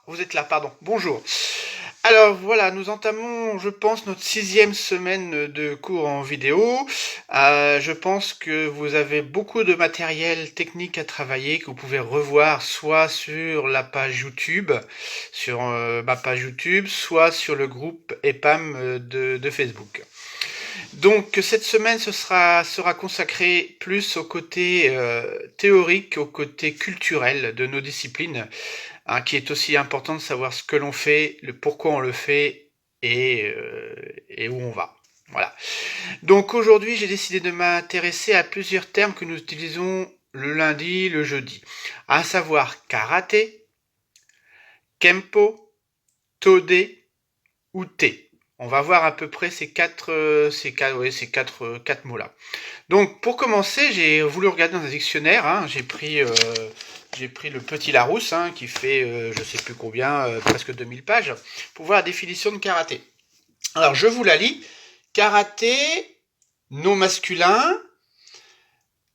vous êtes là, pardon. Bonjour. Alors voilà, nous entamons, je pense, notre 6e semaine de cours en vidéo. Je pense que vous avez beaucoup de matériel technique à travailler que vous pouvez revoir soit sur la page YouTube, sur ma page YouTube, soit sur le groupe EPAM de Facebook. Donc cette semaine sera consacrée plus au côté théorique, au côté culturel de nos disciplines, hein, qui est aussi important de savoir ce que l'on fait, le pourquoi on le fait et où on va. Voilà. Donc aujourd'hui, j'ai décidé de m'intéresser à plusieurs termes que nous utilisons le lundi, le jeudi, à savoir karaté, kempo, tode ou te. On va voir à peu près ces quatre mots-là. Donc pour commencer, j'ai voulu regarder dans un dictionnaire. Hein, j'ai pris le Petit Larousse, hein, qui fait je sais plus combien, presque 2000 pages, pour voir la définition de karaté. Alors je vous la lis. Karaté, nom masculin,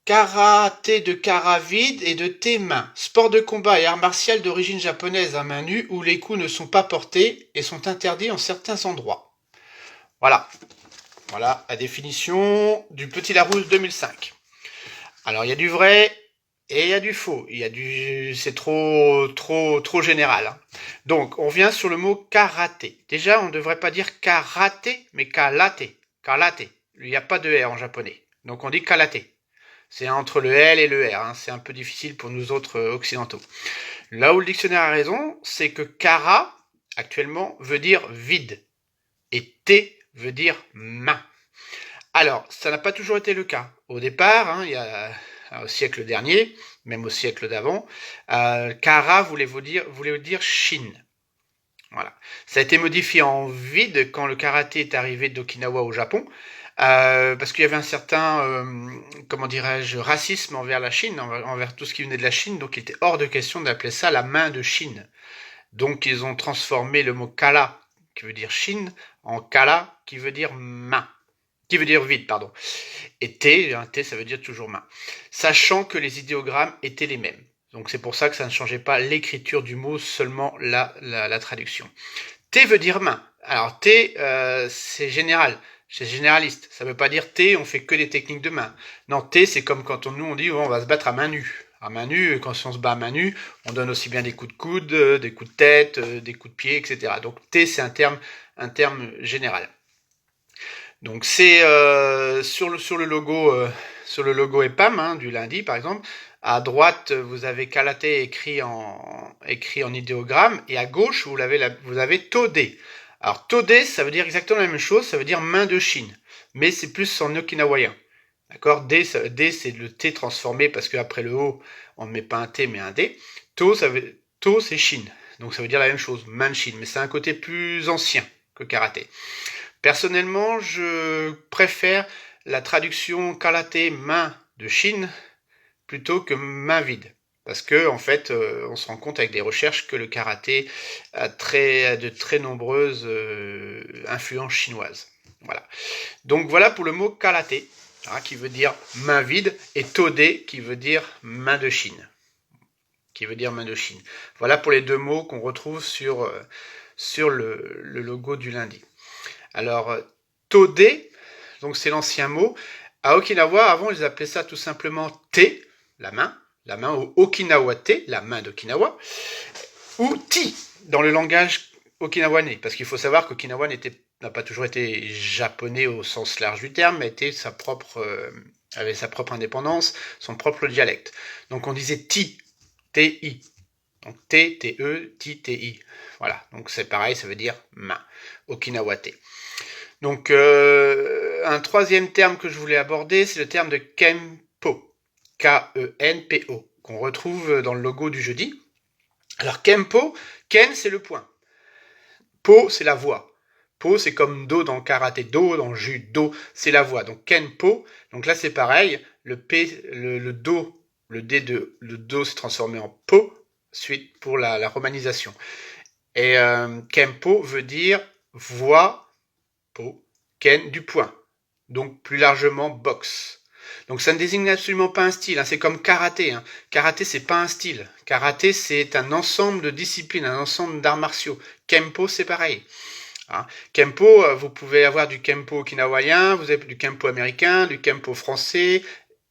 karaté de kara vide et de te main. Sport de combat et art martial d'origine japonaise à main nue où les coups ne sont pas portés et sont interdits en certains endroits. Voilà. Voilà la définition du Petit Larousse 2005. Alors il y a du vrai et il y a du faux. C'est trop général. Hein. Donc on vient sur le mot karaté. Déjà on ne devrait pas dire karaté, mais karaté. Karaté. Il n'y a pas de R en japonais. Donc on dit karaté. C'est entre le L et le R. Hein. C'est un peu difficile pour nous autres occidentaux. Là où le dictionnaire a raison, c'est que kara actuellement veut dire vide et te veut dire main. Alors, ça n'a pas toujours été le cas. Au départ, hein, il y a au siècle dernier, même au siècle d'avant, kara voulait dire Chine. Voilà. Ça a été modifié en vide quand le karaté est arrivé d'Okinawa au Japon, parce qu'il y avait un certain, comment dirais-je, racisme envers la Chine, envers tout ce qui venait de la Chine, donc il était hors de question d'appeler ça la main de Chine. Donc ils ont transformé le mot kala, qui veut dire Chine, en kala, qui veut dire main. Qui veut dire vide, pardon. Et T, un T ça veut dire toujours main. Sachant que les idéogrammes étaient les mêmes. Donc c'est pour ça que ça ne changeait pas l'écriture du mot, seulement la traduction. T veut dire main. Alors T, c'est général, c'est généraliste. Ça veut pas dire T, on fait que des techniques de main. Non, T, c'est comme quand nous on dit on va se battre à main nue. À main nue, quand on se bat à main nue, on donne aussi bien des coups de coude, des coups de tête, des coups de pied, etc. Donc T, c'est un terme général. Donc c'est sur le logo EPAM, hein, du lundi par exemple. À droite vous avez karaté écrit en idéogramme et à gauche vous avez tode. Alors tode ça veut dire exactement la même chose, ça veut dire main de Chine, mais c'est plus en okinawayen. D'accord. D c'est le T transformé parce qu'après le O on ne met pas un T mais un D. To c'est Chine, donc ça veut dire la même chose, main de Chine, mais c'est un côté plus ancien que karaté. Personnellement, je préfère la traduction karaté main de Chine plutôt que main vide. Parce que, en fait, on se rend compte avec des recherches que le karaté a de très nombreuses influences chinoises. Voilà. Donc voilà pour le mot karaté, hein, qui veut dire main vide, et tode, qui veut dire main de Chine. Qui veut dire main de Chine. Voilà pour les deux mots qu'on retrouve sur le logo du lundi. Alors, tode, donc c'est l'ancien mot. À Okinawa, avant, ils appelaient ça tout simplement te, la main au Okinawa te, la main d'Okinawa, ou ti, dans le langage okinawanais. Parce qu'il faut savoir qu'Okinawa n'a pas toujours été japonais au sens large du terme, mais avait sa propre indépendance, son propre dialecte. Donc on disait ti, ti. Donc T, T-E, Ti, T-I. Voilà, donc c'est pareil, ça veut dire main. Okinawa te. Donc, un troisième terme que je voulais aborder, c'est le terme de Kempo. K-E-N-P-O, qu'on retrouve dans le logo du jeudi. Alors, Kempo, Ken, c'est le point. Po, c'est la voix. Po, c'est comme Do dans le karaté, Do dans le judo, c'est la voix. Donc, Kenpo, donc là, c'est pareil. Le P, le Do, le Do s'est transformé en Po, suite pour la romanisation. Et Kempo veut dire voix, Po, Ken du point. Donc plus largement boxe. Donc ça ne désigne absolument pas un style, hein. C'est comme karaté. Hein. Karaté c'est pas un style. Karaté, c'est un ensemble de disciplines, un ensemble d'arts martiaux. Kempo, c'est pareil. Hein. Kempo, vous pouvez avoir du Kempo okinawaien, vous avez du Kempo américain, du Kempo français,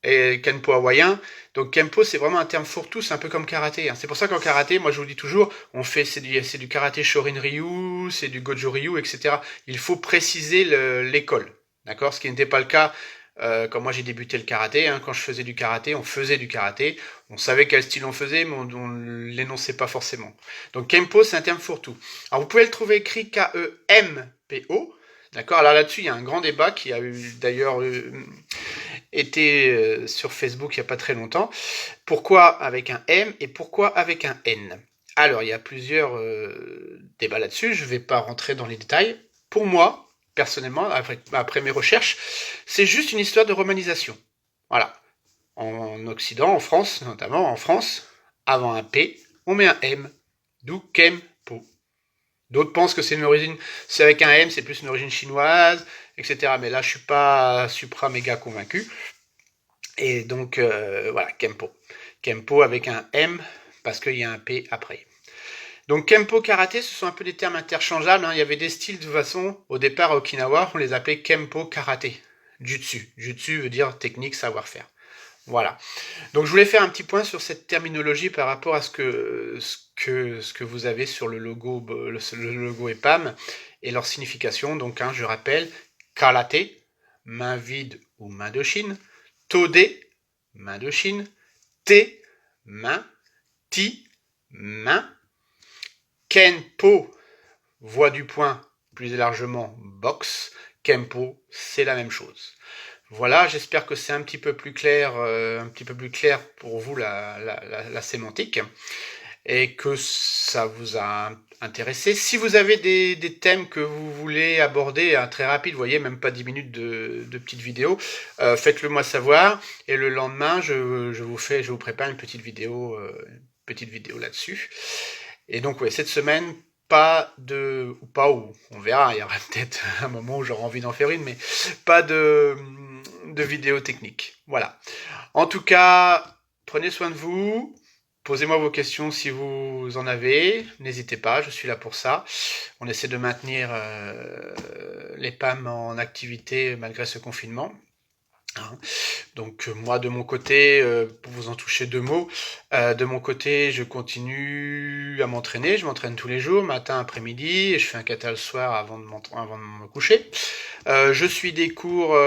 et Kempo hawaïen. Donc Kempo, c'est vraiment un terme fourre-tout, c'est un peu comme karaté. Hein. C'est pour ça qu'en karaté, moi je vous dis toujours, c'est du karaté Shorin Ryu, c'est du Gojo Ryu, etc. Il faut préciser l'école, d'accord? Ce qui n'était pas le cas quand moi j'ai débuté le karaté. Hein. Quand je faisais du karaté, on faisait du karaté. On savait quel style on faisait, mais on l'énonçait pas forcément. Donc Kempo, c'est un terme fourre-tout. Alors vous pouvez le trouver écrit K-E-M-P-O. D'accord. Alors là-dessus, il y a un grand débat qui a eu d'ailleurs été sur Facebook il n'y a pas très longtemps. Pourquoi avec un M et pourquoi avec un N? Alors, il y a plusieurs débats là-dessus. Je ne vais pas rentrer dans les détails. Pour moi, personnellement, après mes recherches, c'est juste une histoire de romanisation. Voilà. En Occident, en France, notamment en France, avant un P, on met un M. D'où Kempo. D'autres pensent que c'est avec un M, c'est plus une origine chinoise, etc. Mais là, je suis pas supra méga convaincu. Et donc, voilà, Kempo. Kempo avec un M, parce qu'il y a un P après. Donc, Kempo, Karaté, ce sont un peu des termes interchangeables. Hein. Il y avait des styles, de toute façon, au départ à Okinawa, on les appelait Kempo, Karaté. Jutsu. Jutsu veut dire technique, savoir-faire. Voilà. Donc je voulais faire un petit point sur cette terminologie par rapport à ce que vous avez sur le logo EPAM et leur signification. Donc je rappelle, karaté, main vide ou main de Chine, todé, main de Chine, te, main, ti, main, kenpo, voie du poing, plus largement boxe, kempo, c'est la même chose. Voilà, j'espère que c'est un petit peu plus clair pour vous la sémantique et que ça vous a intéressé. Si vous avez des thèmes que vous voulez aborder très rapide, vous voyez, même pas 10 minutes de petite vidéo, faites-le moi savoir et le lendemain je vous prépare une petite vidéo là-dessus. Et donc ouais, cette semaine on verra, il y aura peut-être un moment où j'aurai envie d'en faire une, mais pas de vidéo technique. Voilà. En tout cas, prenez soin de vous. Posez-moi vos questions si vous en avez. N'hésitez pas, je suis là pour ça. On essaie de maintenir les PAM en activité malgré ce confinement. Donc moi de mon côté, pour vous en toucher 2 mots, de mon côté je continue à m'entraîner, je m'entraîne tous les jours, matin, après-midi, et je fais un kata le soir avant de me coucher. Je suis des cours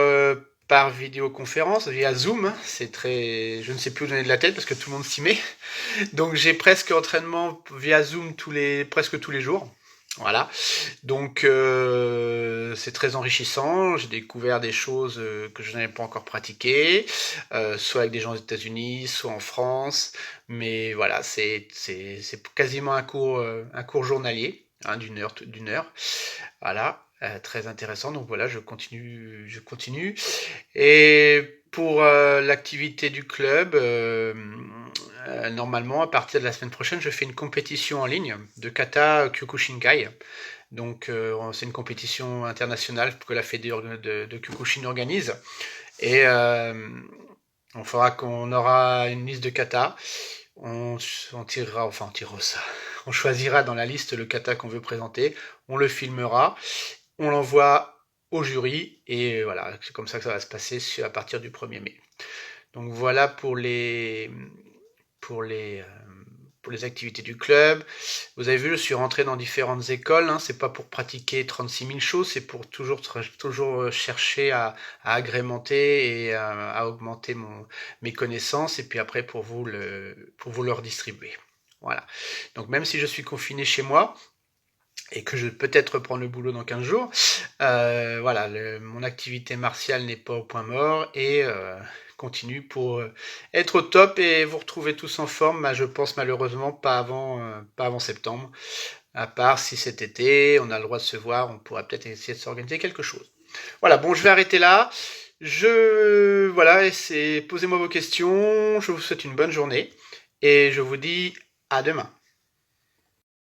par vidéoconférence via Zoom, je ne sais plus où donner de la tête parce que tout le monde s'y met. Donc j'ai presque entraînement via Zoom presque tous les jours. Voilà, donc c'est très enrichissant, j'ai découvert des choses que je n'avais pas encore pratiquées, soit avec des gens aux États-Unis, soit en France, mais voilà, c'est quasiment un cours journalier, hein, d'une heure, voilà, très intéressant, donc voilà, je continue, et pour l'activité du club, normalement, à partir de la semaine prochaine, je fais une compétition en ligne de kata Kyokushinkai. Donc, c'est une compétition internationale que la Fédé de Kyokushin organise. Et on aura une liste de kata. On tirera ça. On choisira dans la liste le kata qu'on veut présenter. On le filmera. On l'envoie au jury. Et voilà, c'est comme ça que ça va se passer à partir du 1er mai. Donc voilà pour les activités du club. Vous avez vu, je suis rentré dans différentes écoles. Hein. C'est pas pour pratiquer 36 000 choses, c'est pour toujours chercher à agrémenter et à augmenter mes connaissances et puis après pour vous le redistribuer. Voilà. Donc même si je suis confiné chez moi et que je vais peut-être reprendre le boulot dans 15 jours, voilà, mon activité martiale n'est pas au point mort et continue pour être au top et vous retrouver tous en forme, je pense malheureusement pas avant septembre, à part si cet été on a le droit de se voir, on pourra peut-être essayer de s'organiser quelque chose. Voilà, bon, je vais arrêter là. Voilà, posez-moi vos questions, je vous souhaite une bonne journée et je vous dis à demain.